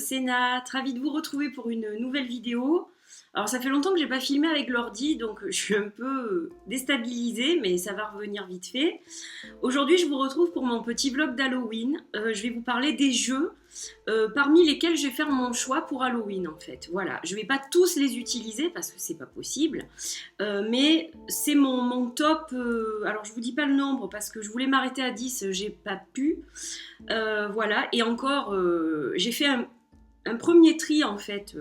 c'est Nat, ravie de vous retrouver pour une nouvelle vidéo. Alors ça fait longtemps que j'ai pas filmé avec l'ordi, donc je suis un peu déstabilisée, mais ça va revenir vite fait. Aujourd'hui je vous retrouve pour mon petit vlog d'Halloween. Je vais vous parler des jeux parmi lesquels je vais faire mon choix pour Halloween en fait. Voilà, je vais pas tous les utiliser parce que c'est pas possible, mais c'est mon top. Alors je vous dis pas le nombre parce que je voulais m'arrêter à 10, j'ai pas pu. Voilà, et encore j'ai fait un premier tri en fait.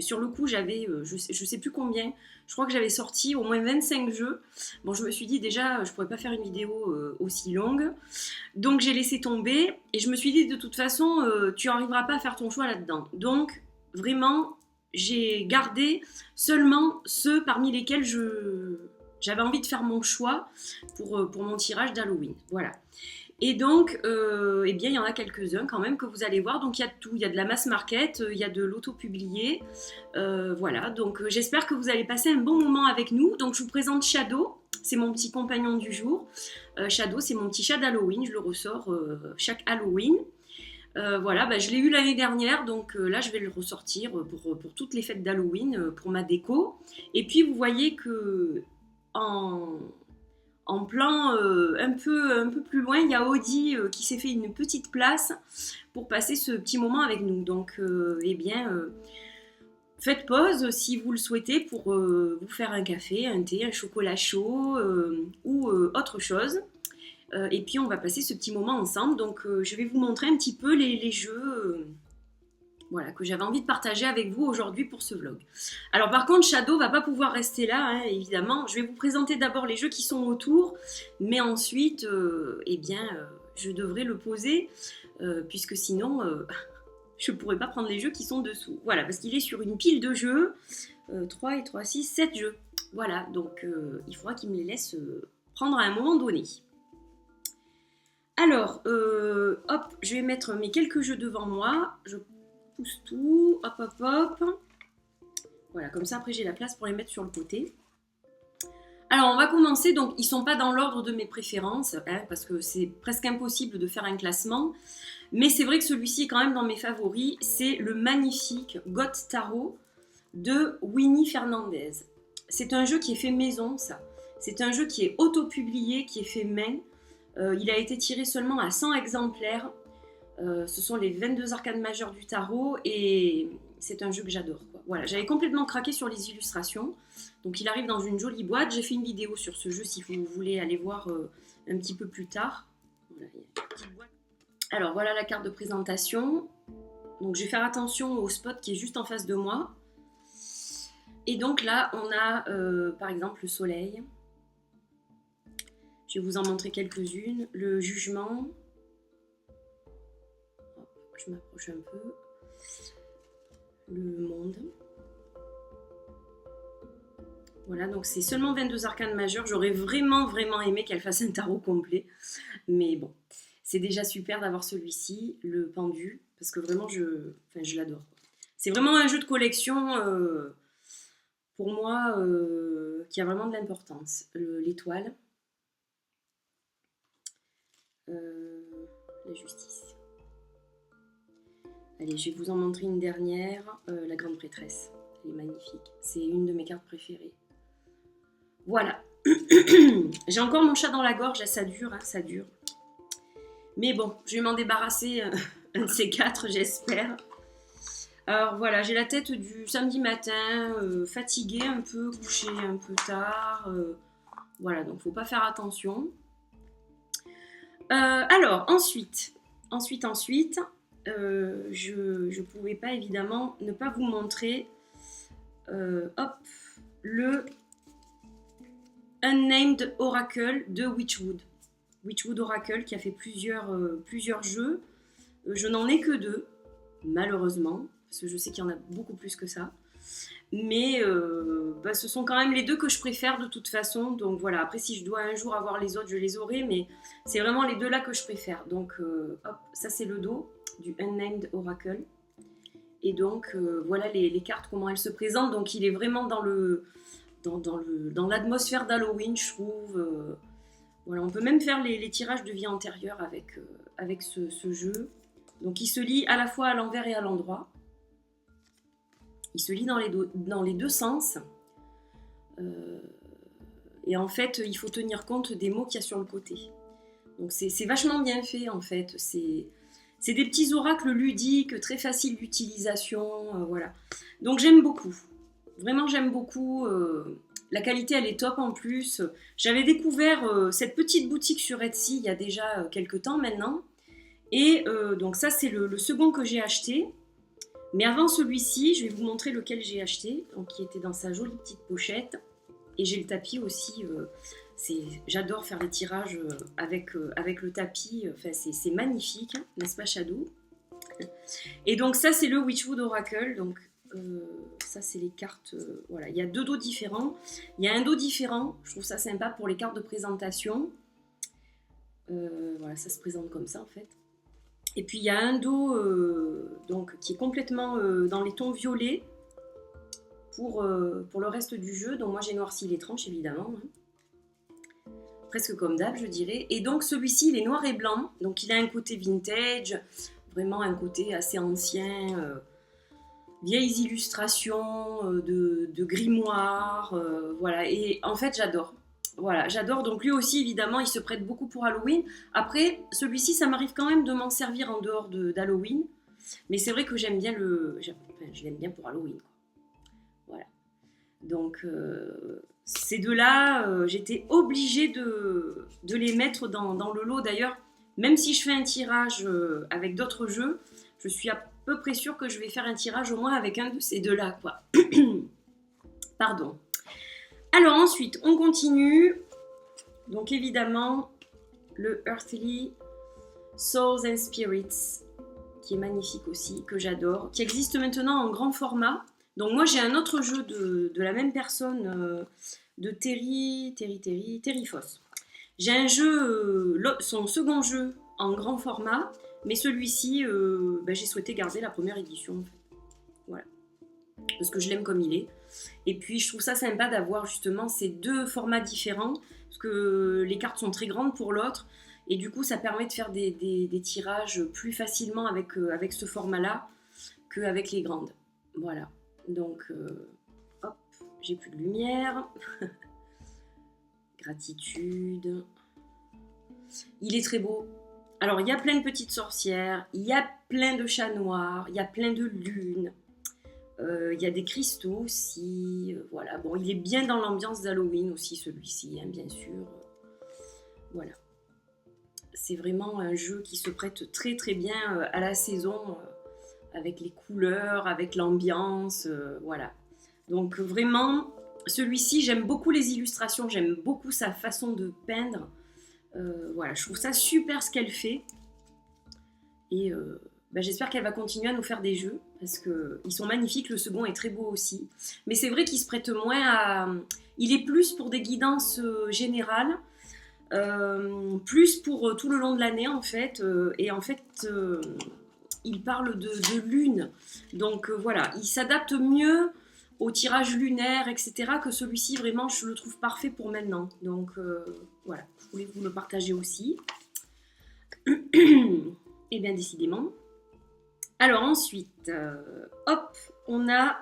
Sur le coup, j'avais, je sais plus combien, je crois que j'avais sorti au moins 25 jeux. Bon, je me suis dit déjà, je pourrais pas faire une vidéo aussi longue. Donc j'ai laissé tomber et je me suis dit de toute façon, tu n'arriveras pas à faire ton choix là-dedans. Donc vraiment, j'ai gardé seulement ceux parmi lesquels j'avais envie de faire mon choix pour mon tirage d'Halloween. Voilà. Et donc, eh bien, il y en a quelques-uns quand même que vous allez voir. Donc, il y a de tout. Il y a de la mass market, il y a de l'auto-publié. Voilà, donc j'espère que vous allez passer un bon moment avec nous. Donc, je vous présente Shadow. C'est mon petit compagnon du jour. Shadow, c'est mon petit chat d'Halloween. Je le ressors chaque Halloween. Voilà, bah, je l'ai eu l'année dernière. Donc là, je vais le ressortir pour toutes les fêtes d'Halloween, pour ma déco. Et puis, vous voyez que en plan un peu plus loin, il y a Audi qui s'est fait une petite place pour passer ce petit moment avec nous. Donc, eh bien, faites pause si vous le souhaitez pour vous faire un café, un thé, un chocolat chaud ou autre chose. Et puis, on va passer ce petit moment ensemble. Donc, je vais vous montrer un petit peu les jeux voilà, que j'avais envie de partager avec vous aujourd'hui pour ce vlog. Alors par contre, Shadow va pas pouvoir rester là, hein, évidemment. Je vais vous présenter d'abord les jeux qui sont autour, mais ensuite, eh bien, je devrais le poser, puisque sinon, je pourrais pas prendre les jeux qui sont dessous. Voilà, parce qu'il est sur une pile de jeux, 3 et 3, 6, 7 jeux. Voilà, donc il faudra qu'il me les laisse prendre à un moment donné. Alors, hop, je vais mettre mes quelques jeux devant moi. Je pousse tout, hop hop hop. Voilà, comme ça après j'ai la place pour les mettre sur le côté. Alors on va commencer, donc ils sont pas dans l'ordre de mes préférences, hein, parce que c'est presque impossible de faire un classement. Mais c'est vrai que celui-ci est quand même dans mes favoris. C'est le magnifique Got Tarot de Winnie Fernandez. C'est un jeu qui est fait maison, ça. C'est un jeu qui est auto-publié, qui est fait main. Il a été tiré seulement à 100 exemplaires. Ce sont les 22 arcanes majeures du tarot et c'est un jeu que j'adore. Voilà, j'avais complètement craqué sur les illustrations. Donc il arrive dans une jolie boîte. J'ai fait une vidéo sur ce jeu si vous voulez aller voir un petit peu plus tard. Voilà, il y a une petite boîte. Alors voilà la carte de présentation. Donc je vais faire attention au spot qui est juste en face de moi. Et donc là on a par exemple le soleil. Je vais vous en montrer quelques-unes. Le jugement. Je m'approche un peu. Le monde. Voilà, donc c'est seulement 22 arcanes majeures. J'aurais vraiment aimé qu'elle fasse un tarot complet. Mais bon, c'est déjà super d'avoir celui-ci, le pendu, parce que vraiment, je l'adore. C'est vraiment un jeu de collection, pour moi, qui a vraiment de l'importance. L'étoile. La justice. Allez, je vais vous en montrer une dernière, la grande prêtresse. Elle est magnifique. C'est une de mes cartes préférées. Voilà. J'ai encore mon chat dans la gorge, ça dure, hein, ça dure. Mais bon, je vais m'en débarrasser un de ces quatre, j'espère. Alors voilà, j'ai la tête du samedi matin, fatiguée un peu, couchée un peu tard. Voilà, donc faut pas faire attention. Alors, ensuite, je pouvais pas évidemment ne pas vous montrer hop, le Unnamed Oracle de Witchwood. Witchwood Oracle qui a fait plusieurs jeux. Je n'en ai que 2, malheureusement, parce que je sais qu'il y en a beaucoup plus que ça. Mais bah, ce sont quand même les 2 que je préfère de toute façon. Donc voilà, après si je dois un jour avoir les autres, je les aurai. Mais c'est vraiment les 2 là que je préfère. Donc hop, ça c'est le dos du Unnamed Oracle. Et donc voilà les cartes, comment elles se présentent. Donc il est vraiment dans l'atmosphère d'Halloween, je trouve. Voilà, on peut même faire les tirages de vie antérieure avec ce jeu. Donc il se lit à la fois à l'envers et à l'endroit. Il se lit dans les deux sens. Et en fait, il faut tenir compte des mots qu'il y a sur le côté. Donc c'est vachement bien fait en fait. C'est des petits oracles ludiques, très faciles d'utilisation. Voilà. Donc j'aime beaucoup. Vraiment j'aime beaucoup. La qualité elle est top en plus. J'avais découvert cette petite boutique sur Etsy il y a déjà quelques temps maintenant. Et donc ça c'est le second que j'ai acheté. Mais avant celui-ci, je vais vous montrer lequel j'ai acheté, donc qui était dans sa jolie petite pochette. Et j'ai le tapis aussi. J'adore faire les tirages avec le tapis. Enfin, c'est magnifique, hein, n'est-ce pas, Shadow? Et donc ça, c'est le Witchwood Oracle. Donc ça, c'est les cartes. Voilà, il y a deux dos différents. Il y a un dos différent. Je trouve ça sympa pour les cartes de présentation. Voilà, ça se présente comme ça en fait. Et puis il y a un dos donc, qui est complètement dans les tons violets pour le reste du jeu. Donc moi j'ai noirci les tranches évidemment. Hein. Presque comme d'hab je dirais. Et donc celui-ci il est noir et blanc. Donc il a un côté vintage, vraiment un côté assez ancien. Vieilles illustrations de grimoires. Voilà. Et en fait j'adore. Voilà, j'adore. Donc lui aussi, évidemment, il se prête beaucoup pour Halloween. Après, celui-ci, ça m'arrive quand même de m'en servir en dehors d'Halloween. Mais c'est vrai que j'aime bien je l'aime bien pour Halloween. Quoi. Voilà. Donc, ces deux-là, j'étais obligée de les mettre dans le lot. D'ailleurs, même si je fais un tirage avec d'autres jeux, je suis à peu près sûre que je vais faire un tirage au moins avec un de ces deux-là, quoi. Pardon. Alors ensuite, on continue. Donc évidemment, le Earthly Souls and Spirits, qui est magnifique aussi, que j'adore, qui existe maintenant en grand format. Donc moi, j'ai un autre jeu de la même personne, de Terry Foss. J'ai un jeu, son second jeu en grand format, mais celui-ci, j'ai souhaité garder la première édition. En fait. Voilà. Parce que je l'aime comme il est. Et puis je trouve ça sympa d'avoir justement ces deux formats différents parce que les cartes sont très grandes pour l'autre et du coup ça permet de faire des tirages plus facilement avec ce format-là qu'avec les grandes. Voilà, donc hop, j'ai plus de lumière. Gratitude. Il est très beau. Alors il y a plein de petites sorcières, il y a plein de chats noirs, il y a plein de lunes. Il y a des cristaux aussi, voilà. Bon, il est bien dans l'ambiance d'Halloween aussi, celui-ci, hein, bien sûr. Voilà. C'est vraiment un jeu qui se prête très très bien à la saison, avec les couleurs, avec l'ambiance, voilà. Donc vraiment, celui-ci, j'aime beaucoup les illustrations, j'aime beaucoup sa façon de peindre. Voilà, je trouve ça super ce qu'elle fait. Et j'espère qu'elle va continuer à nous faire des jeux parce qu'ils sont magnifiques, le second est très beau aussi. Mais c'est vrai qu'il se prête moins à... Il est plus pour des guidances générales, plus pour tout le long de l'année en fait. Et en fait, il parle de lune. Donc voilà, il s'adapte mieux au tirage lunaire, etc. que celui-ci, vraiment, je le trouve parfait pour maintenant. Donc voilà, je voulais vous le partager aussi. Et bien décidément. Alors ensuite, hop, on a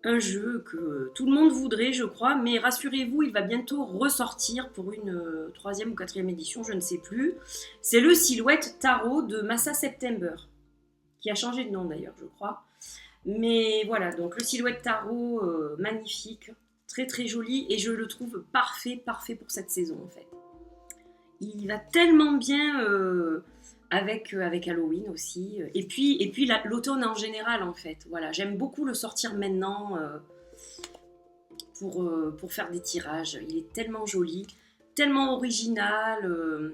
un jeu que tout le monde voudrait, je crois, mais rassurez-vous, il va bientôt ressortir pour une 3e ou 4e édition, je ne sais plus. C'est le Silhouette Tarot de Massa September, qui a changé de nom d'ailleurs, je crois. Mais voilà, donc le Silhouette Tarot, magnifique, très très joli, et je le trouve parfait pour cette saison en fait. Il va tellement bien... avec Halloween aussi. Et puis l'automne en général, en fait. Voilà, j'aime beaucoup le sortir maintenant pour faire des tirages. Il est tellement joli, tellement original.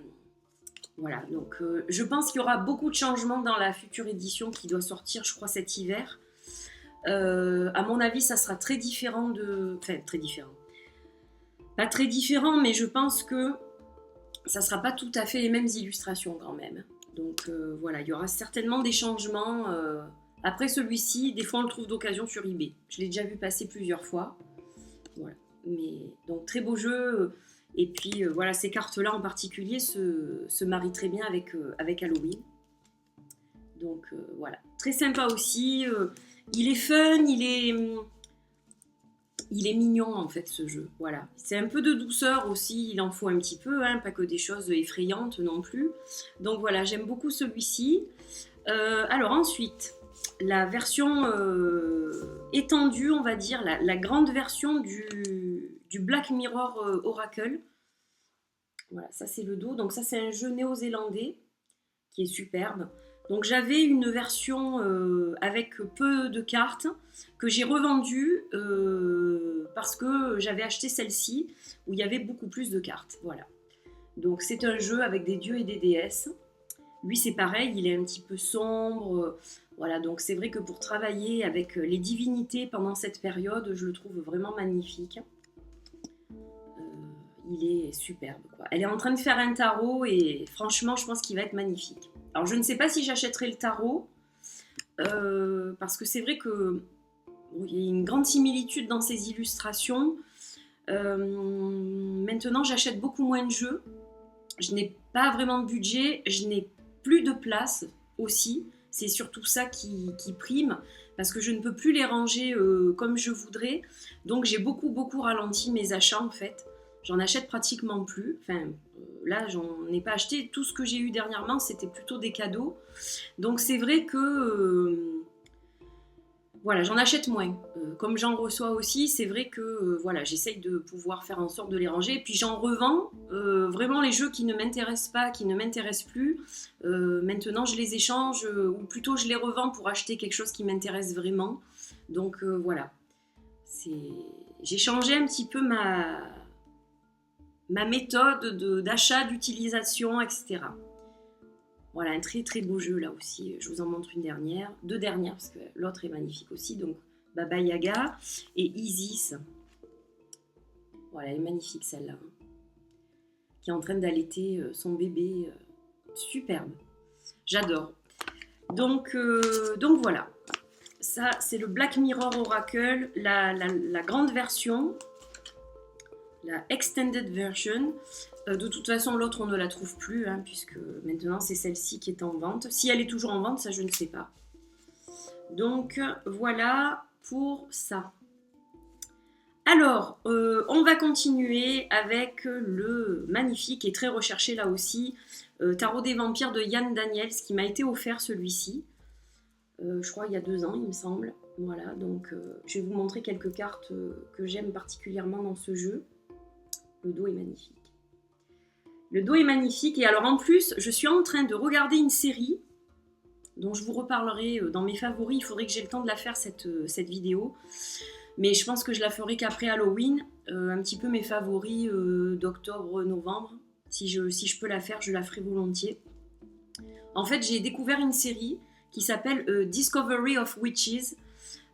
Voilà, donc je pense qu'il y aura beaucoup de changements dans la future édition qui doit sortir, je crois, cet hiver. À mon avis, ça sera très différent Enfin, très différent. Pas très différent, mais je pense que ça sera pas tout à fait les mêmes illustrations quand même. Donc voilà, il y aura certainement des changements. Après celui-ci, des fois on le trouve d'occasion sur eBay. Je l'ai déjà vu passer plusieurs fois. Voilà. Mais donc très beau jeu. Et puis voilà, ces cartes-là en particulier se marient très bien avec Halloween. Donc voilà, très sympa aussi. Il est fun, il est mignon en fait ce jeu. Voilà, c'est un peu de douceur aussi, il en faut un petit peu, hein, pas que des choses effrayantes non plus. Donc voilà, j'aime beaucoup celui-ci. Alors ensuite, la version étendue, on va dire, la grande version du Black Mirror Oracle. Voilà, ça c'est le dos. Donc ça c'est un jeu néo-zélandais qui est superbe. Donc j'avais une version avec peu de cartes que j'ai revendue parce que j'avais acheté celle-ci où il y avait beaucoup plus de cartes. Voilà. Donc c'est un jeu avec des dieux et des déesses. Lui c'est pareil, il est un petit peu sombre. Voilà, donc c'est vrai que pour travailler avec les divinités pendant cette période, je le trouve vraiment magnifique. Il est superbe, quoi. Elle est en train de faire un tarot et franchement, je pense qu'il va être magnifique. Alors, je ne sais pas si j'achèterai le tarot parce que c'est vrai que il y a une grande similitude dans ces illustrations. Maintenant, j'achète beaucoup moins de jeux. Je n'ai pas vraiment de budget. Je n'ai plus de place aussi. C'est surtout ça qui prime parce que je ne peux plus les ranger comme je voudrais. Donc, j'ai beaucoup ralenti mes achats en fait. J'en achète pratiquement plus. Enfin, là, j'en ai pas acheté. Tout ce que j'ai eu dernièrement, c'était plutôt des cadeaux. Donc, c'est vrai que voilà, j'en achète moins. Comme j'en reçois aussi, c'est vrai que voilà, j'essaye de pouvoir faire en sorte de les ranger. Et puis, j'en revends vraiment les jeux qui ne m'intéressent pas, qui ne m'intéressent plus. Maintenant, je les échange ou plutôt je les revends pour acheter quelque chose qui m'intéresse vraiment. Donc, voilà. J'ai changé un petit peu ma méthode d'achat, d'utilisation, etc. Voilà, un très beau jeu là aussi. Je vous en montre deux dernières, parce que l'autre est magnifique aussi. Donc, Baba Yaga et Isis. Voilà, elle est magnifique celle-là. Qui est en train d'allaiter son bébé. Superbe. J'adore. Donc voilà. Ça, c'est le Black Mirror Oracle, la grande version. La extended version. De toute façon, l'autre, on ne la trouve plus, hein, puisque maintenant, c'est celle-ci qui est en vente. Si elle est toujours en vente, ça, je ne sais pas. Donc, voilà pour ça. Alors, on va continuer avec le magnifique et très recherché, là aussi, Tarot des vampires de Yann Daniels, qui m'a été offert, celui-ci. Je crois il y a 2 ans, il me semble. Voilà, donc je vais vous montrer quelques cartes que j'aime particulièrement dans ce jeu. Le dos est magnifique. Le dos est magnifique. Et alors en plus, je suis en train de regarder une série dont je vous reparlerai dans mes favoris. Il faudrait que j'ai le temps de la faire, cette vidéo. Mais je pense que je la ferai qu'après Halloween. Un petit peu mes favoris d'octobre, novembre. Si je peux la faire, je la ferai volontiers. En fait, j'ai découvert une série qui s'appelle Discovery of Witches.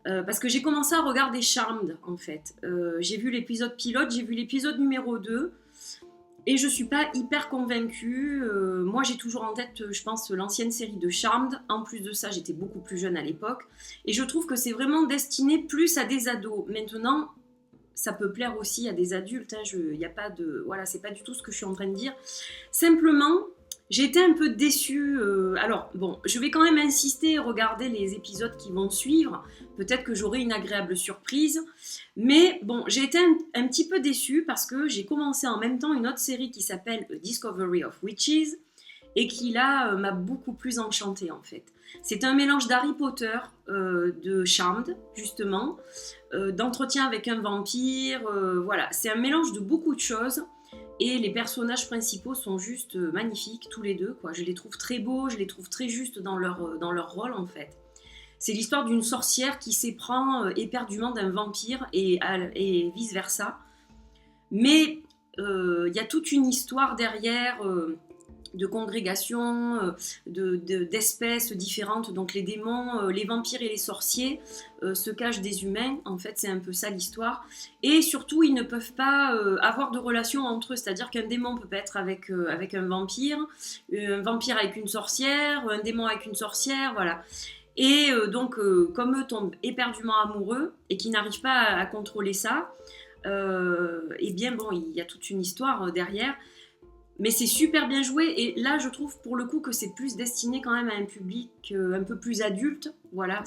Parce que j'ai commencé à regarder Charmed, en fait. J'ai vu l'épisode pilote, j'ai vu l'épisode numéro 2, et je suis pas hyper convaincue. Moi, j'ai toujours en tête, je pense, l'ancienne série de Charmed. En plus de ça, j'étais beaucoup plus jeune à l'époque. Et je trouve que c'est vraiment destiné plus à des ados. Maintenant, ça peut plaire aussi à des adultes. Hein, y a pas de, voilà, c'est pas du tout ce que je suis en train de dire. Simplement... j'ai été un peu déçue. Alors, bon, je vais quand même insister et regarder les épisodes qui vont suivre. Peut-être que j'aurai une agréable surprise. Mais bon, j'ai été un petit peu déçue parce que j'ai commencé en même temps une autre série qui s'appelle Discovery of Witches et qui, là, m'a beaucoup plus enchantée, en fait. C'est un mélange d'Harry Potter, de Charmed, justement, d'entretien avec un vampire. Voilà, c'est un mélange de beaucoup de choses. Et les personnages principaux sont juste magnifiques, tous les deux, quoi. Je les trouve très beaux, je les trouve très justes dans leur rôle, en fait. C'est l'histoire d'une sorcière qui s'éprend éperdument d'un vampire et vice-versa. Mais il y a toute une histoire derrière de congrégations, d'espèces différentes. Donc les démons, les vampires et les sorciers se cachent des humains. En fait, c'est un peu ça l'histoire. Et surtout, ils ne peuvent pas avoir de relation entre eux. C'est-à-dire qu'un démon peut pas être avec un vampire avec une sorcière, un démon avec une sorcière, voilà. Et donc, comme eux tombent éperdument amoureux et qu'ils n'arrivent pas à contrôler ça, eh bien bon, il y a toute une histoire derrière. Mais c'est super bien joué et là je trouve pour le coup que c'est plus destiné quand même à un public un peu plus adulte. Voilà,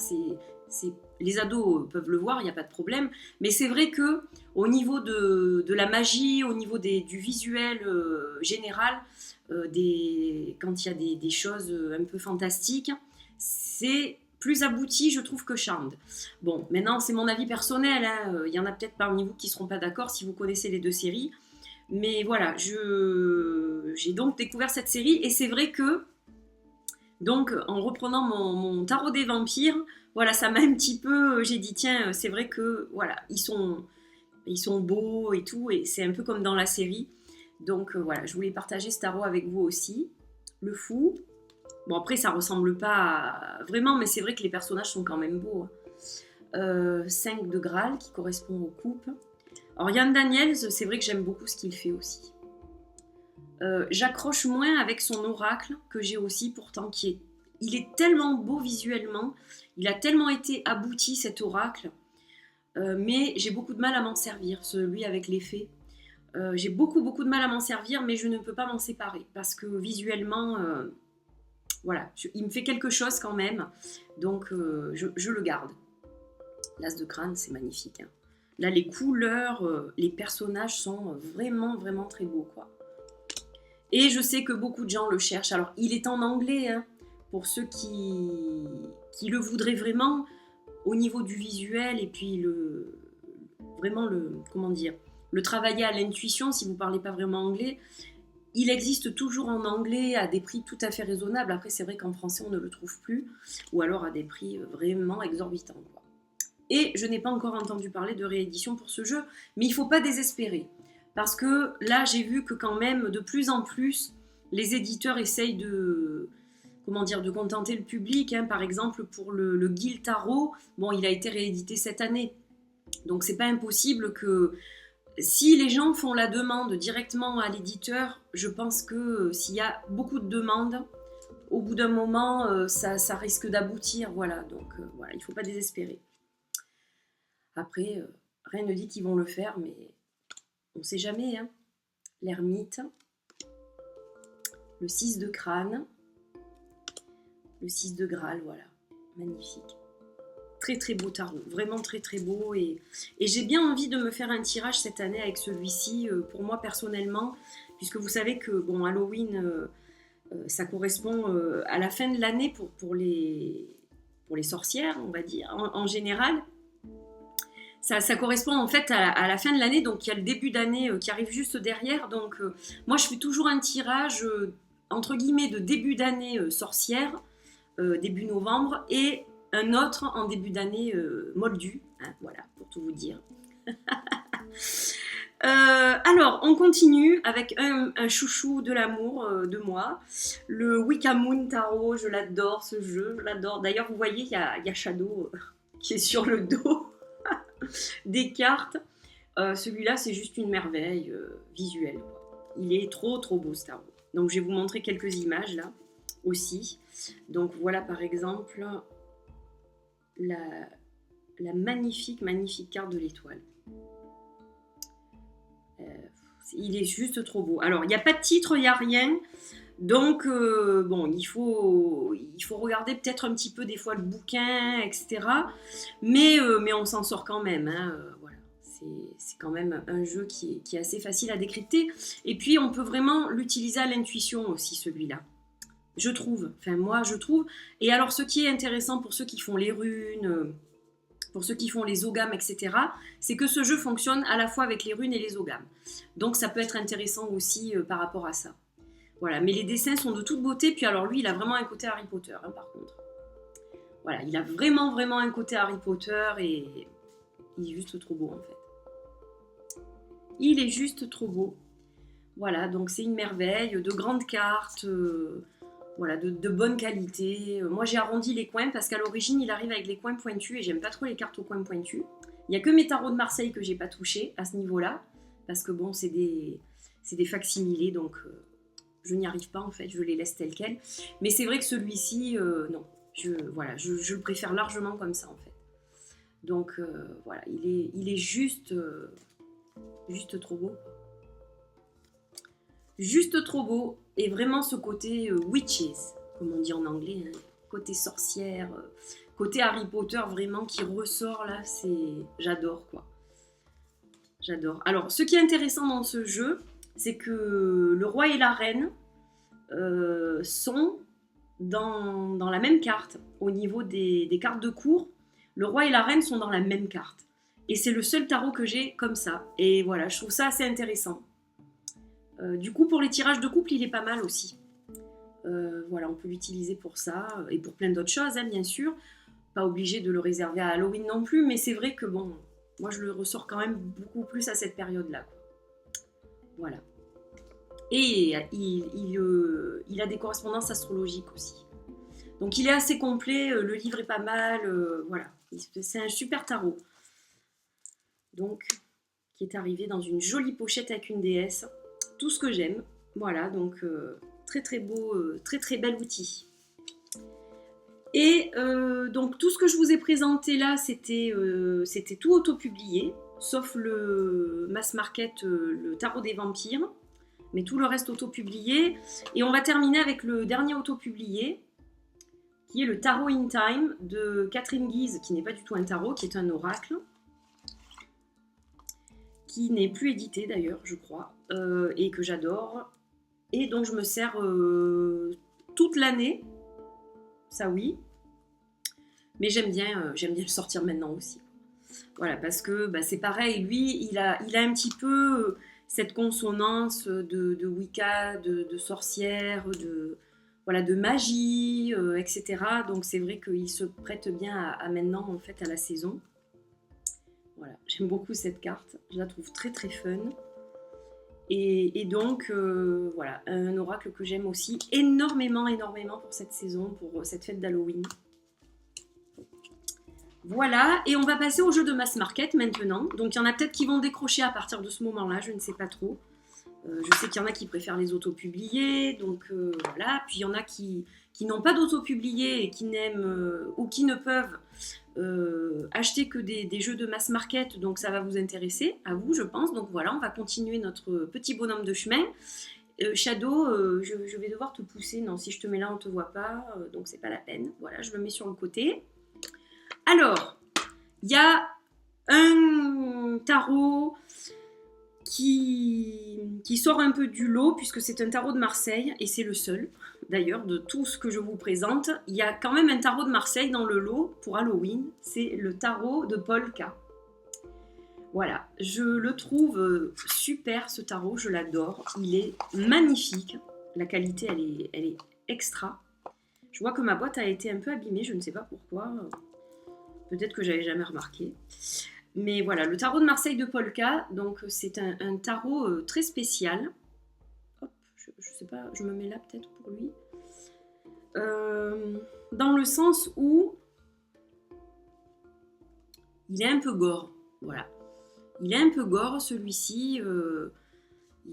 les ados peuvent le voir, il n'y a pas de problème. Mais c'est vrai que au niveau de la magie, au niveau du visuel général, quand il y a des choses un peu fantastiques, c'est plus abouti, je trouve, que Charmed. Bon, maintenant c'est mon avis personnel, hein. Il y en a peut-être parmi vous qui ne seront pas d'accord si vous connaissez les deux séries. Mais voilà, j'ai donc découvert cette série et c'est vrai que, donc en reprenant mon tarot des vampires, voilà, ça m'a un petit peu, j'ai dit tiens, c'est vrai que voilà, ils sont beaux et tout, et c'est un peu comme dans la série. Donc voilà, je voulais partager ce tarot avec vous aussi. Le fou. Bon après ça ressemble pas vraiment, mais c'est vrai que les personnages sont quand même beaux, hein. 5 de Graal qui correspond aux coupes. Alors Yann Daniels, c'est vrai que j'aime beaucoup ce qu'il fait aussi. J'accroche moins avec son oracle que j'ai aussi pourtant il est tellement beau visuellement, il a tellement été abouti cet oracle, mais j'ai beaucoup de mal à m'en servir, celui avec les fées. J'ai beaucoup de mal à m'en servir, mais je ne peux pas m'en séparer parce que visuellement, voilà, il me fait quelque chose quand même, donc je le garde. L'As de crâne, c'est magnifique, hein. Là, les couleurs, les personnages sont vraiment très beaux, quoi. Et je sais que beaucoup de gens le cherchent. Alors, il est en anglais, hein, pour ceux qui le voudraient vraiment, au niveau du visuel, et puis comment dire, le travailler à l'intuition, si vous ne parlez pas vraiment anglais. Il existe toujours en anglais à des prix tout à fait raisonnables. Après, c'est vrai qu'en français, on ne le trouve plus, ou alors à des prix vraiment exorbitants, quoi. Et je n'ai pas encore entendu parler de réédition pour ce jeu, mais il ne faut pas désespérer. Parce que là, j'ai vu que quand même, de plus en plus, les éditeurs essayent de contenter le public, hein. Par exemple, pour le Guild Tarot, bon, il a été réédité cette année. Donc, c'est pas impossible que si les gens font la demande directement à l'éditeur, je pense que s'il y a beaucoup de demandes, au bout d'un moment, ça risque d'aboutir. Voilà, donc voilà, il ne faut pas désespérer. Après, rien ne dit qu'ils vont le faire, mais on ne sait jamais, hein. L'ermite, le 6 de crâne, le 6 de Graal, voilà, magnifique. Très beau tarot, vraiment très beau, et j'ai bien envie de me faire un tirage cette année avec celui-ci, pour moi personnellement, puisque vous savez que bon, Halloween, ça correspond à la fin de l'année pour les sorcières, on va dire, en général. Ça correspond en fait à la fin de l'année, donc il y a le début d'année qui arrive juste derrière. Donc moi je fais toujours un tirage entre guillemets de début d'année sorcière, début novembre, et un autre en début d'année moldu, hein, voilà, pour tout vous dire. Alors, on continue avec un chouchou de l'amour de moi, le Wicca Moon Tarot. Je l'adore ce jeu, je l'adore. D'ailleurs, vous voyez, il y a Shadow qui est sur le dos des cartes. Celui-là, c'est juste une merveille visuelle, quoi. Il est trop beau ce tarot. Donc, je vais vous montrer quelques images là aussi. Donc, voilà par exemple la magnifique carte de l'étoile. Il est juste trop beau. Alors, il n'y a pas de titre, il n'y a rien. Donc, bon, il faut regarder peut-être un petit peu des fois le bouquin, etc. Mais on s'en sort quand même, hein, voilà. C'est quand même un jeu qui est assez facile à décrypter. Et puis, on peut vraiment l'utiliser à l'intuition aussi, celui-là. Je trouve. Enfin, moi, je trouve. Et alors, ce qui est intéressant pour ceux qui font les runes, pour ceux qui font les ogames, etc., c'est que ce jeu fonctionne à la fois avec les runes et les ogames. Donc, ça peut être intéressant aussi par rapport à ça. Voilà, mais les dessins sont de toute beauté. Puis alors lui, il a vraiment un côté Harry Potter, hein, par contre. Voilà, il a vraiment un côté Harry Potter et il est juste trop beau, en fait. Il est juste trop beau. Voilà, donc c'est une merveille, de grandes cartes, voilà, de bonne qualité. Moi, j'ai arrondi les coins parce qu'à l'origine, il arrive avec les coins pointus et j'aime pas trop les cartes aux coins pointus. Il n'y a que mes tarots de Marseille que j'ai pas touché à ce niveau-là parce que bon, c'est des facsimilés, donc... je n'y arrive pas en fait, je les laisse tels quels. Mais c'est vrai que celui-ci, non. Je le préfère largement comme ça en fait. Donc voilà, il est juste trop beau. Juste trop beau. Et vraiment ce côté witches, comme on dit en anglais, hein, côté sorcière, côté Harry Potter vraiment qui ressort là, j'adore quoi. J'adore. Alors, ce qui est intéressant dans ce jeu, c'est que le roi et la reine sont dans la même carte. Au niveau des cartes de cours, le roi et la reine sont dans la même carte. Et c'est le seul tarot que j'ai comme ça. Et voilà, je trouve ça assez intéressant. Du coup, pour les tirages de couple, il est pas mal aussi. Voilà, on peut l'utiliser pour ça et pour plein d'autres choses, hein, bien sûr. Pas obligé de le réserver à Halloween non plus, mais c'est vrai que bon, moi je le ressors quand même beaucoup plus à cette période-là. Voilà. Et il a des correspondances astrologiques aussi. Donc il est assez complet, le livre est pas mal, voilà. C'est un super tarot. Donc, qui est arrivé dans une jolie pochette avec une déesse. Tout ce que j'aime. Voilà, donc très très beau, très très bel outil. Et donc tout ce que je vous ai présenté là, c'était tout auto-publié, sauf le Mass Market, le tarot des vampires, mais tout le reste auto-publié. Et on va terminer avec le dernier auto-publié, qui est le Tarot in Time de Catherine Guise, qui n'est pas du tout un tarot, qui est un oracle, qui n'est plus édité d'ailleurs, je crois, et que j'adore, et dont je me sers toute l'année. Ça oui, mais j'aime bien le sortir maintenant aussi. Voilà, parce que c'est pareil, lui, il a un petit peu cette consonance de Wicca, de sorcière, de magie, etc. Donc c'est vrai qu'il se prête bien à maintenant, en fait, à la saison. Voilà, j'aime beaucoup cette carte, je la trouve très très fun. Et donc, voilà, un oracle que j'aime aussi énormément pour cette saison, pour cette fête d'Halloween. Voilà, et on va passer au jeu de Mass Market maintenant. Donc il y en a peut-être qui vont décrocher à partir de ce moment-là, je ne sais pas trop. Je sais qu'il y en a qui préfèrent les auto-publiés, donc voilà. Puis il y en a qui n'ont pas d'auto-publiés et qui n'aiment ou qui ne peuvent acheter que des jeux de Mass Market, donc ça va vous intéresser, à vous je pense. Donc voilà, on va continuer notre petit bonhomme de chemin. Shadow, je vais devoir te pousser, non, si je te mets là on ne te voit pas, donc c'est pas la peine. Voilà, je le mets sur le côté. Alors, il y a un tarot qui sort un peu du lot, puisque c'est un tarot de Marseille, et c'est le seul, d'ailleurs, de tout ce que je vous présente. Il y a quand même un tarot de Marseille dans le lot pour Halloween, c'est le tarot de Paul K. Voilà, je le trouve super ce tarot, je l'adore, il est magnifique, la qualité elle est extra. Je vois que ma boîte a été un peu abîmée, je ne sais pas pourquoi, peut-être que j'avais jamais remarqué. Mais voilà, le tarot de Marseille de Paul K, donc c'est un tarot très spécial. Hop, je sais pas, je me mets là peut-être pour lui. Dans le sens où il est un peu gore, voilà. Il est un peu gore celui-ci,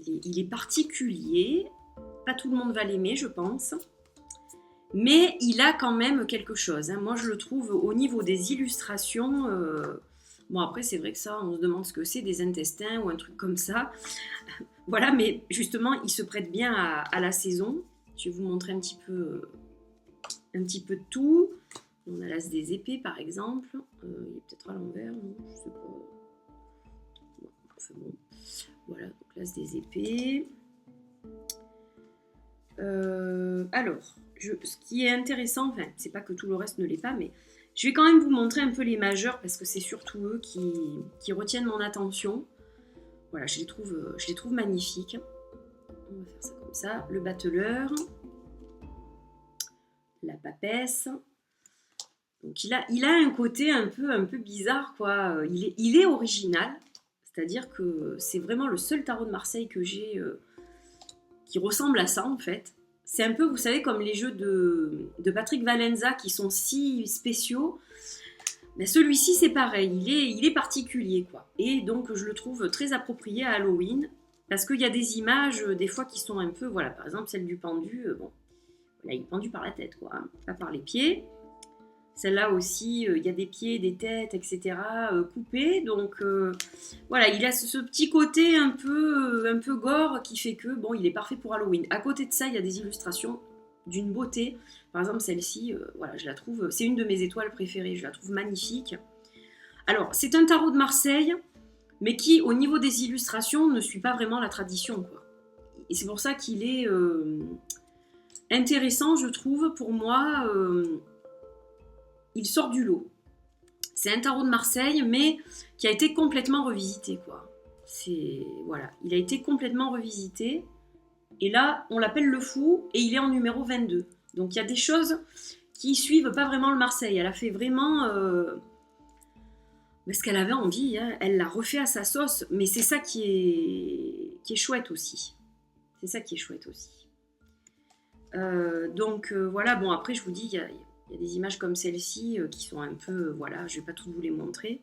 il est particulier, pas tout le monde va l'aimer je pense. Mais il a quand même quelque chose, hein. Moi je le trouve au niveau des illustrations... Bon après c'est vrai que ça, on se demande ce que c'est, des intestins ou un truc comme ça. Voilà, mais justement il se prête bien à la saison. Je vais vous montrer un petit peu de tout. On a l'as des épées par exemple. Il est peut-être à l'envers, non, je sais pas. Bon, c'est bon. Voilà, donc l'as des épées. Alors, ce qui est intéressant, enfin c'est pas que tout le reste ne l'est pas, mais je vais quand même vous montrer un peu les majeurs parce que c'est surtout eux qui retiennent mon attention. Voilà, je les trouve magnifiques. On va faire ça comme ça. Le battleur. La papesse. Donc il a un côté un peu bizarre, quoi. Il est original. C'est-à-dire que c'est vraiment le seul tarot de Marseille que j'ai qui ressemble à ça, en fait. C'est un peu, vous savez, comme les jeux de Patrick Valenza qui sont si spéciaux. Mais celui-ci, c'est pareil, il est particulier, quoi. Et donc, je le trouve très approprié à Halloween, parce qu'il y a des images, des fois, qui sont un peu... Voilà, par exemple, celle du pendu, bon, là, il est pendu par la tête, quoi, hein, pas par les pieds. Celle-là aussi, il y a des pieds, des têtes, etc. Coupés. Donc voilà, il a ce petit côté un peu gore qui fait que, bon, il est parfait pour Halloween. À côté de ça, il y a des illustrations d'une beauté. Par exemple, celle-ci, voilà, je la trouve, c'est une de mes étoiles préférées, je la trouve magnifique. Alors, c'est un tarot de Marseille, mais qui, au niveau des illustrations, ne suit pas vraiment la tradition, quoi. Et c'est pour ça qu'il est intéressant, je trouve, pour moi. Il sort du lot. C'est un tarot de Marseille, mais qui a été complètement revisité, quoi. Voilà, il a été complètement revisité. Et là, on l'appelle le fou, et il est en numéro 22. Donc il y a des choses qui suivent pas vraiment le Marseille. Elle a fait vraiment ce qu'elle avait envie, hein. Elle l'a refait à sa sauce, mais c'est ça qui est chouette aussi. C'est ça qui est chouette aussi. Donc voilà, bon après je vous dis, il y a des images comme celle-ci qui sont un peu, voilà, je vais pas tout vous les montrer.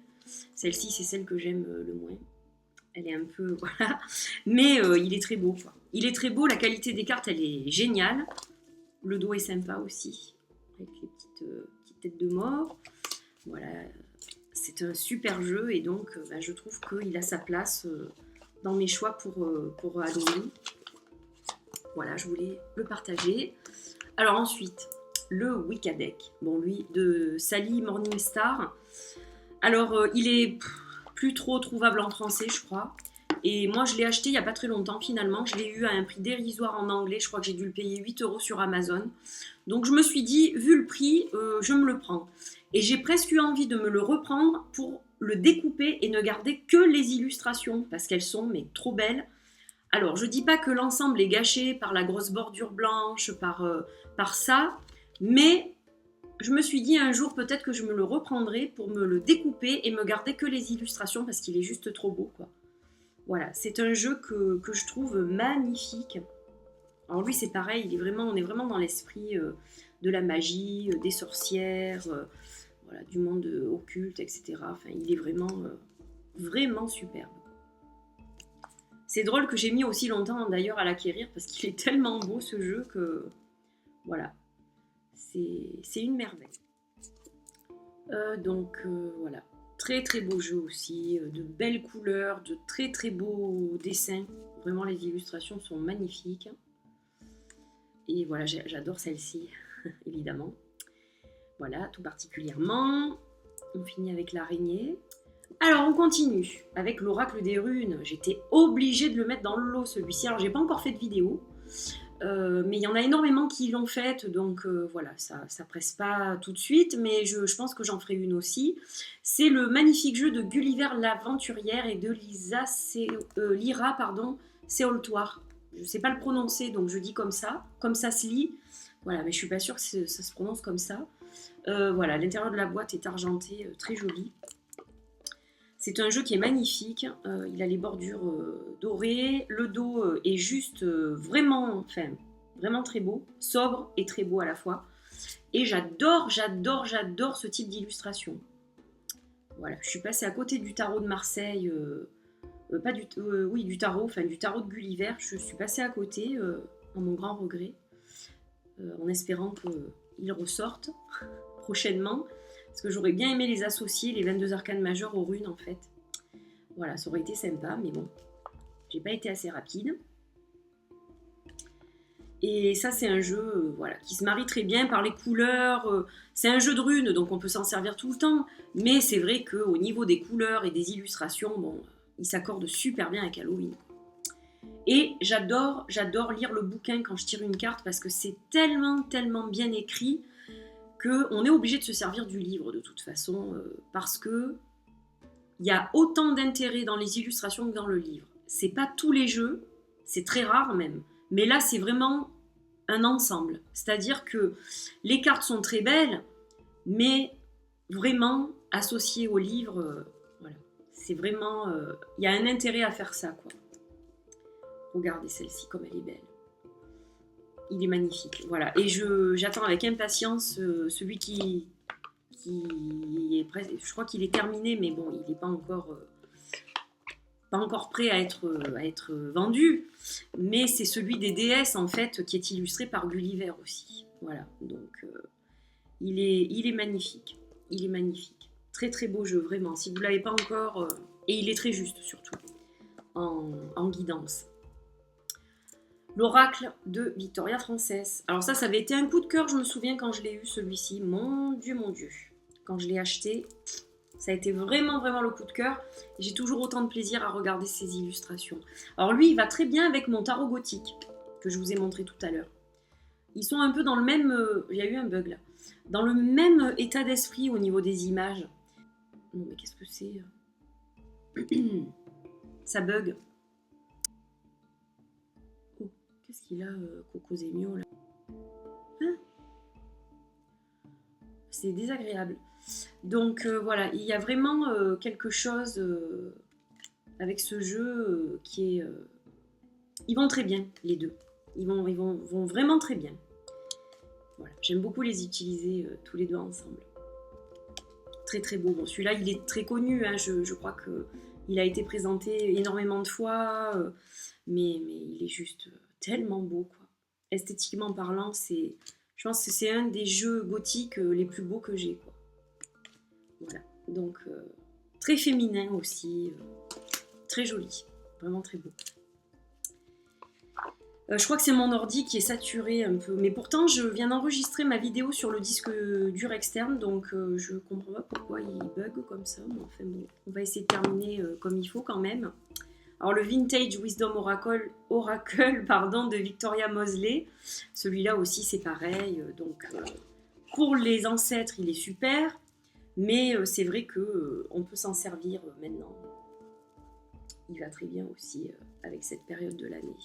Celle-ci, c'est celle que j'aime le moins. Elle est un peu, voilà. Mais il est très beau, quoi. Il est très beau, la qualité des cartes, elle est géniale. Le dos est sympa aussi, avec les petites têtes de mort. Voilà, c'est un super jeu et donc je trouve qu'il a sa place dans mes choix pour Halloween. Voilà, je voulais le partager. Alors ensuite, le Wicca Deck. Bon, lui, de Sally Morningstar. Alors, il est plus trop trouvable en français, je crois. Et moi, je l'ai acheté il n'y a pas très longtemps, finalement. Je l'ai eu à un prix dérisoire en anglais. Je crois que j'ai dû le payer 8 € sur Amazon. Donc, je me suis dit, vu le prix, je me le prends. Et j'ai presque eu envie de me le reprendre pour le découper et ne garder que les illustrations, parce qu'elles sont mais trop belles. Alors, je dis pas que l'ensemble est gâché par la grosse bordure blanche, par ça, mais je me suis dit un jour peut-être que je me le reprendrai pour me le découper et me garder que les illustrations parce qu'il est juste trop beau, quoi. Voilà, c'est un jeu que je trouve magnifique. Alors lui, c'est pareil, on est vraiment dans l'esprit de la magie, des sorcières, voilà, du monde occulte, etc. Enfin, il est vraiment superbe. C'est drôle que j'ai mis aussi longtemps d'ailleurs à l'acquérir parce qu'il est tellement beau ce jeu que voilà, c'est une merveille. Donc voilà, très beau jeu aussi, de belles couleurs, de très beaux dessins. Vraiment les illustrations sont magnifiques. Et voilà, j'adore celle-ci, évidemment. Voilà, tout particulièrement. On finit avec l'araignée. Alors, on continue avec l'oracle des runes. J'étais obligée de le mettre dans le lot, celui-ci. Alors, j'ai pas encore fait de vidéo, mais il y en a énormément qui l'ont faite, donc voilà, ça presse pas tout de suite, mais je pense que j'en ferai une aussi. C'est le magnifique jeu de Gulliver l'Aventurière et de Lyra Séoltoire. Je sais pas le prononcer, donc je dis comme ça se lit. Voilà, mais je suis pas sûre que ça se prononce comme ça. Voilà, l'intérieur de la boîte est argenté, très joli. C'est un jeu qui est magnifique, il a les bordures dorées, le dos est juste vraiment très beau, sobre et très beau à la fois. Et j'adore ce type d'illustration. Voilà, je suis passée à côté du tarot de Marseille, du tarot de Gulliver, je suis passée à côté, à mon grand regret, en espérant qu'il ressorte prochainement. Parce que j'aurais bien aimé les associer, les 22 arcanes majeures aux runes en fait. Voilà, ça aurait été sympa, mais bon, j'ai pas été assez rapide. Et ça, c'est un jeu voilà, qui se marie très bien par les couleurs. C'est un jeu de runes, donc on peut s'en servir tout le temps. Mais c'est vrai qu'au niveau des couleurs et des illustrations, bon, il s'accorde super bien avec Halloween. Et j'adore lire le bouquin quand je tire une carte parce que c'est tellement bien écrit qu'on est obligé de se servir du livre de toute façon, parce que il y a autant d'intérêt dans les illustrations que dans le livre. C'est pas tous les jeux, c'est très rare même, mais là c'est vraiment un ensemble. C'est-à-dire que les cartes sont très belles, mais vraiment associées au livre, voilà. C'est vraiment, il y a un intérêt à faire ça, quoi. Regardez celle-ci comme elle est belle. Il est magnifique, voilà. Et j'attends avec impatience celui qui est presque. Je crois qu'il est terminé, mais bon, il n'est pas encore prêt à être vendu. Mais c'est celui des déesses en fait qui est illustré par Gulliver aussi. Voilà, donc Il est magnifique. Il est magnifique. Très très beau jeu, vraiment. Si vous ne l'avez pas encore... et il est très juste, surtout, en guidance. L'oracle de Victoria Frances. Alors ça avait été un coup de cœur, je me souviens quand je l'ai eu, celui-ci. Mon Dieu. Quand je l'ai acheté, ça a été vraiment, vraiment le coup de cœur. J'ai toujours autant de plaisir à regarder ces illustrations. Alors lui, il va très bien avec mon tarot gothique, que je vous ai montré tout à l'heure. Ils sont un peu dans le même... il y a eu un bug là. Dans le même état d'esprit au niveau des images. Non mais qu'est-ce que c'est? Ça bug. Oh, qu'est-ce qu'il a, Coco Zemio là? Hein? C'est désagréable. Donc voilà, il y a vraiment quelque chose avec ce jeu qui est... ils vont très bien, les deux. Ils vont vraiment très bien. Voilà, j'aime beaucoup les utiliser tous les deux ensemble. Très très beau. Bon, celui-là, il est très connu. Hein, je crois qu'il a été présenté énormément de fois. Mais il est juste tellement beau, quoi. Esthétiquement parlant, je pense que c'est un des jeux gothiques les plus beaux que j'ai, quoi. Voilà. Donc, très féminin aussi. Très joli. Vraiment très beau. Je crois que c'est mon ordi qui est saturé un peu. Mais pourtant, je viens d'enregistrer ma vidéo sur le disque dur externe. Donc, je comprends pas pourquoi il bug comme ça. Mais enfin, bon, on va essayer de terminer comme il faut quand même. Alors, le Vintage Wisdom Oracle de Victoria Mosley. Celui-là aussi, c'est pareil. Donc, pour les ancêtres, il est super. Mais c'est vrai qu'on peut s'en servir maintenant. Il va très bien aussi avec cette période de l'année.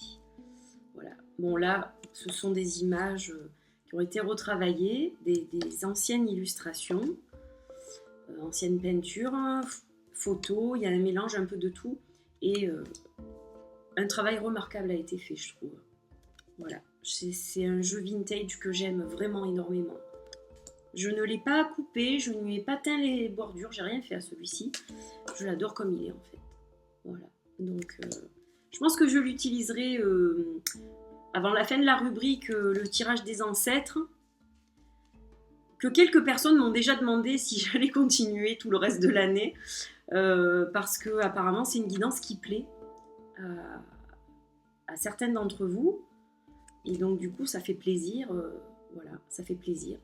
Voilà. Bon là, ce sont des images qui ont été retravaillées, des anciennes illustrations, anciennes peintures, photos, il y a un mélange un peu de tout. Et un travail remarquable a été fait, je trouve. Voilà, c'est un jeu vintage que j'aime vraiment énormément. Je ne l'ai pas coupé, je ne lui ai pas teint les bordures, j'ai rien fait à celui-ci. Je l'adore comme il est en fait. Voilà, donc... je pense que je l'utiliserai avant la fin de la rubrique le tirage des ancêtres, que quelques personnes m'ont déjà demandé si j'allais continuer tout le reste de l'année, parce que apparemment c'est une guidance qui plaît à certaines d'entre vous, et donc du coup ça fait plaisir, voilà, ça fait plaisir.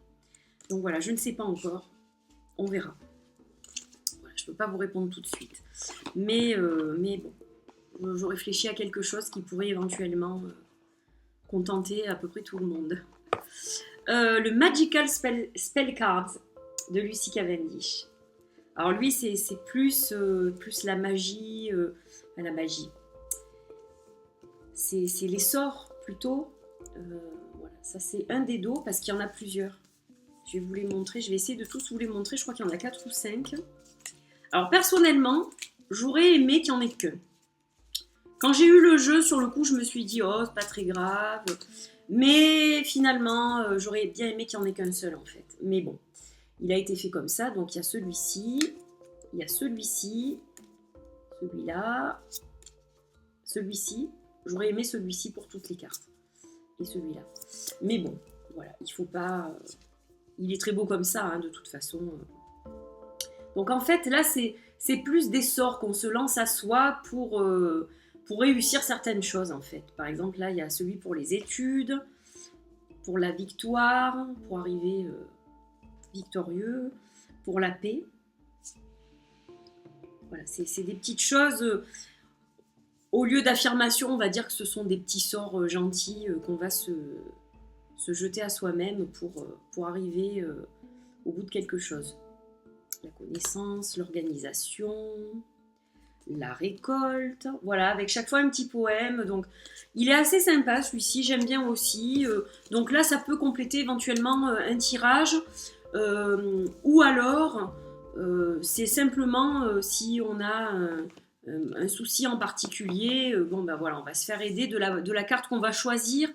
Donc voilà, je ne sais pas encore, on verra. Voilà, je ne peux pas vous répondre tout de suite, mais bon. Je réfléchis à quelque chose qui pourrait éventuellement contenter à peu près tout le monde. Le Magical Spell Cards de Lucy Cavendish. Alors lui, c'est plus la magie. La magie. C'est les sorts plutôt. Voilà, ça c'est un des dos parce qu'il y en a plusieurs. Je vais vous les montrer. Je vais essayer de tous vous les montrer. Je crois qu'il y en a 4 ou 5. Alors personnellement, j'aurais aimé qu'il n'y en ait qu'un. Quand j'ai eu le jeu, sur le coup, je me suis dit, oh, c'est pas très grave. Mais finalement, j'aurais bien aimé qu'il n'y en ait qu'un seul, en fait. Mais bon, il a été fait comme ça. Donc, il y a celui-ci, il y a celui-ci, celui-là, celui-ci. J'aurais aimé celui-ci pour toutes les cartes. Et celui-là. Mais bon, voilà, il faut pas... il est très beau comme ça, hein, de toute façon. Donc, en fait, là, c'est plus des sorts qu'on se lance à soi pour réussir certaines choses en fait. Par exemple, là, il y a celui pour les études, pour la victoire, pour arriver victorieux, pour la paix. Voilà, c'est des petites choses. Au lieu d'affirmation, on va dire que ce sont des petits sorts gentils qu'on va se jeter à soi-même pour arriver au bout de quelque chose. La connaissance, l'organisation... la récolte, voilà, avec chaque fois un petit poème. Donc, il est assez sympa celui-ci, j'aime bien aussi. Donc là, ça peut compléter éventuellement un tirage. Ou alors, c'est simplement si on a un souci en particulier, bon ben voilà, on va se faire aider de la carte qu'on va choisir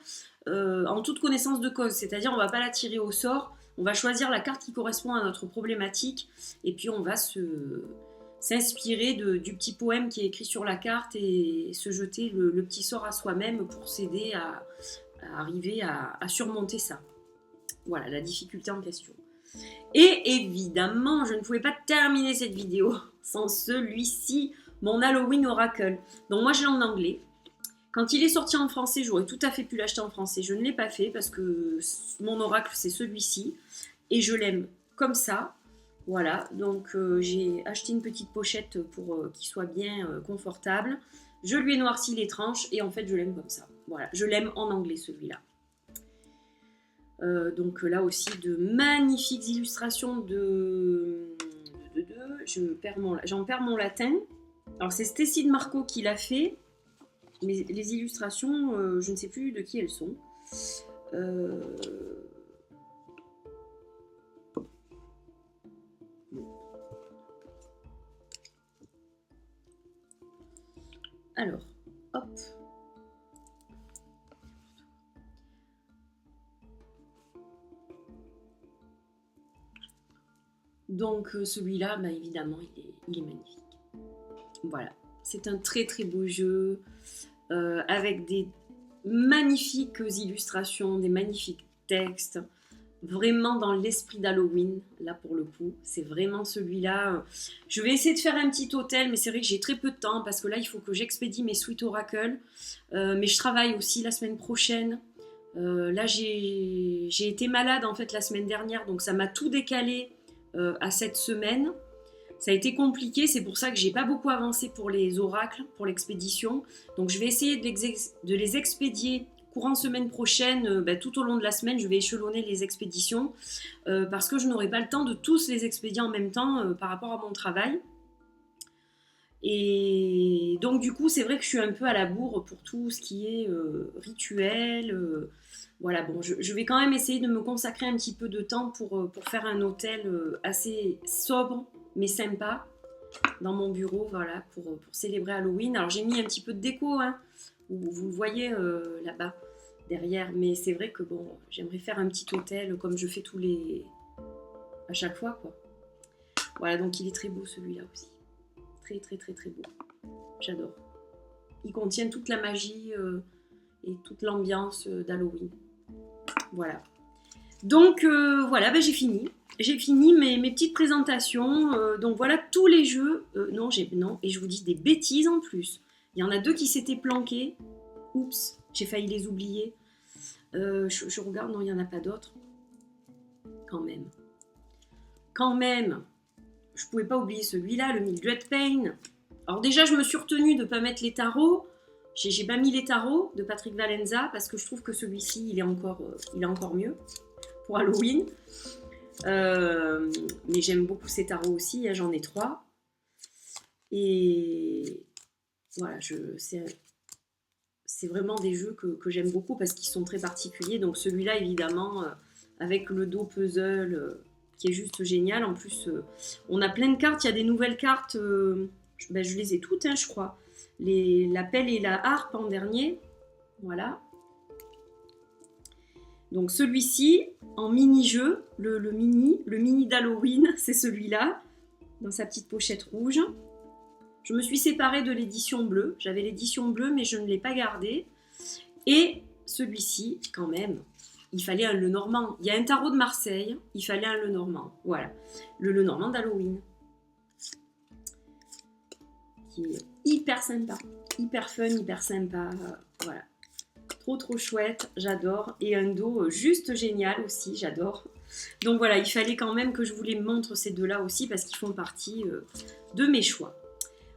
en toute connaissance de cause. C'est-à-dire, on ne va pas la tirer au sort, on va choisir la carte qui correspond à notre problématique et puis on va s'inspirer du petit poème qui est écrit sur la carte et se jeter le petit sort à soi-même pour s'aider à arriver à surmonter ça. Voilà, la difficulté en question. Et évidemment, je ne pouvais pas terminer cette vidéo sans celui-ci, mon Halloween Oracle. Donc moi, je l'ai en anglais. Quand il est sorti en français, j'aurais tout à fait pu l'acheter en français. Je ne l'ai pas fait parce que mon oracle, c'est celui-ci. Et je l'aime comme ça. Voilà, donc j'ai acheté une petite pochette pour qu'il soit bien confortable. Je lui ai noirci les tranches et en fait, je l'aime comme ça. Voilà, je l'aime en anglais celui-là. Donc là aussi, de magnifiques illustrations j'en perds mon latin. Alors c'est Stécie de Marco qui l'a fait. Mais les illustrations, je ne sais plus de qui elles sont. Alors, hop. Donc celui-là, bah, évidemment, il est magnifique. Voilà, c'est un très très beau jeu. Avec des magnifiques illustrations, des magnifiques textes, vraiment dans l'esprit d'Halloween, là pour le coup, c'est vraiment celui-là. Je vais essayer de faire un petit hôtel, mais c'est vrai que j'ai très peu de temps, parce que là, il faut que j'expédie mes suites Oracle, mais je travaille aussi la semaine prochaine. Là, j'ai été malade en fait la semaine dernière, donc ça m'a tout décalé à cette semaine. Ça a été compliqué, c'est pour ça que j'ai pas beaucoup avancé pour les oracles, pour l'expédition. Donc je vais essayer de les expédier courant semaine prochaine, tout au long de la semaine, je vais échelonner les expéditions parce que je n'aurai pas le temps de tous les expédier en même temps par rapport à mon travail. Et donc du coup, c'est vrai que je suis un peu à la bourre pour tout ce qui est rituel. Voilà, bon, je vais quand même essayer de me consacrer un petit peu de temps pour faire un hôtel assez sobre, mais sympa, dans mon bureau, voilà, pour célébrer Halloween. Alors j'ai mis un petit peu de déco, hein, vous le voyez là-bas, derrière, mais c'est vrai que bon, j'aimerais faire un petit hôtel comme je fais à chaque fois, quoi. Voilà, donc il est très beau celui-là aussi. Très très très très beau. J'adore. Il contient toute la magie et toute l'ambiance d'Halloween. Voilà. Donc voilà, j'ai fini. J'ai fini mes petites présentations. Donc voilà tous les jeux. Non, et je vous dis des bêtises en plus. Il y en a 2 qui s'étaient planqués. Oups, j'ai failli les oublier. Je regarde, non, il n'y en a pas d'autres. Quand même. Je pouvais pas oublier celui-là, le Mildred Payne. Alors déjà, je me suis retenue de ne pas mettre les tarots. J'ai pas mis les tarots de Patrick Valenza parce que je trouve que celui-ci, il est encore mieux pour Halloween. Mais j'aime beaucoup ces tarots aussi, hein, j'en ai 3. Et voilà, c'est vraiment des jeux que j'aime beaucoup parce qu'ils sont très particuliers. Donc celui-là, évidemment, avec le dos puzzle qui est juste génial. En plus, on a plein de cartes. Il y a des nouvelles cartes. Je les ai toutes, hein, je crois. La pelle et la harpe en dernier. Voilà. Donc celui-ci, en mini-jeu, le mini d'Halloween, c'est celui-là, dans sa petite pochette rouge. Je me suis séparée de l'édition bleue. J'avais l'édition bleue, mais je ne l'ai pas gardée. Et celui-ci, quand même, il fallait un Lenormand. Il y a un tarot de Marseille, il fallait un Lenormand. Voilà, le Lenormand d'Halloween. Qui est hyper sympa, hyper fun, hyper sympa. Voilà. Trop chouette, j'adore. Et un dos juste génial aussi, j'adore. Donc voilà, il fallait quand même que je vous les montre ces 2-là aussi parce qu'ils font partie de mes choix.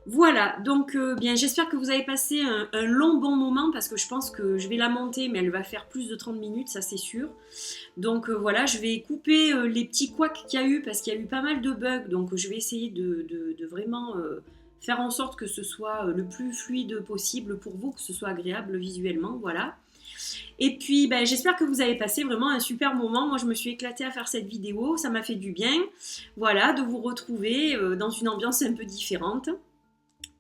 Voilà, donc bien j'espère que vous avez passé un long bon moment parce que je pense que je vais la monter mais elle va faire plus de 30 minutes, ça c'est sûr. Donc voilà, je vais couper les petits couacs qu'il y a eu parce qu'il y a eu pas mal de bugs, donc je vais essayer de vraiment faire en sorte que ce soit le plus fluide possible pour vous, que ce soit agréable visuellement, voilà. Et puis j'espère que vous avez passé vraiment un super moment. Moi je me suis éclatée à faire cette vidéo, ça m'a fait du bien, voilà, de vous retrouver dans une ambiance un peu différente.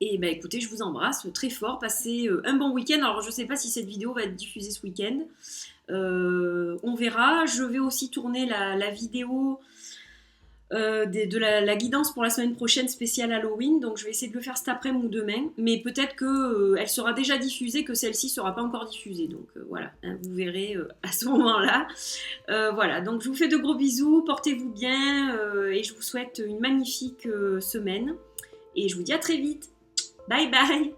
Et écoutez, je vous embrasse très fort, passez un bon week-end. Alors je ne sais pas si cette vidéo va être diffusée ce week-end, on verra. Je vais aussi tourner la vidéo de la guidance pour la semaine prochaine spéciale Halloween, donc je vais essayer de le faire cet après-midi ou demain, mais peut-être qu'elle sera déjà diffusée, que celle-ci ne sera pas encore diffusée, donc voilà, hein, vous verrez à ce moment-là. Voilà, donc je vous fais de gros bisous, portez-vous bien et je vous souhaite une magnifique semaine et je vous dis à très vite. Bye bye.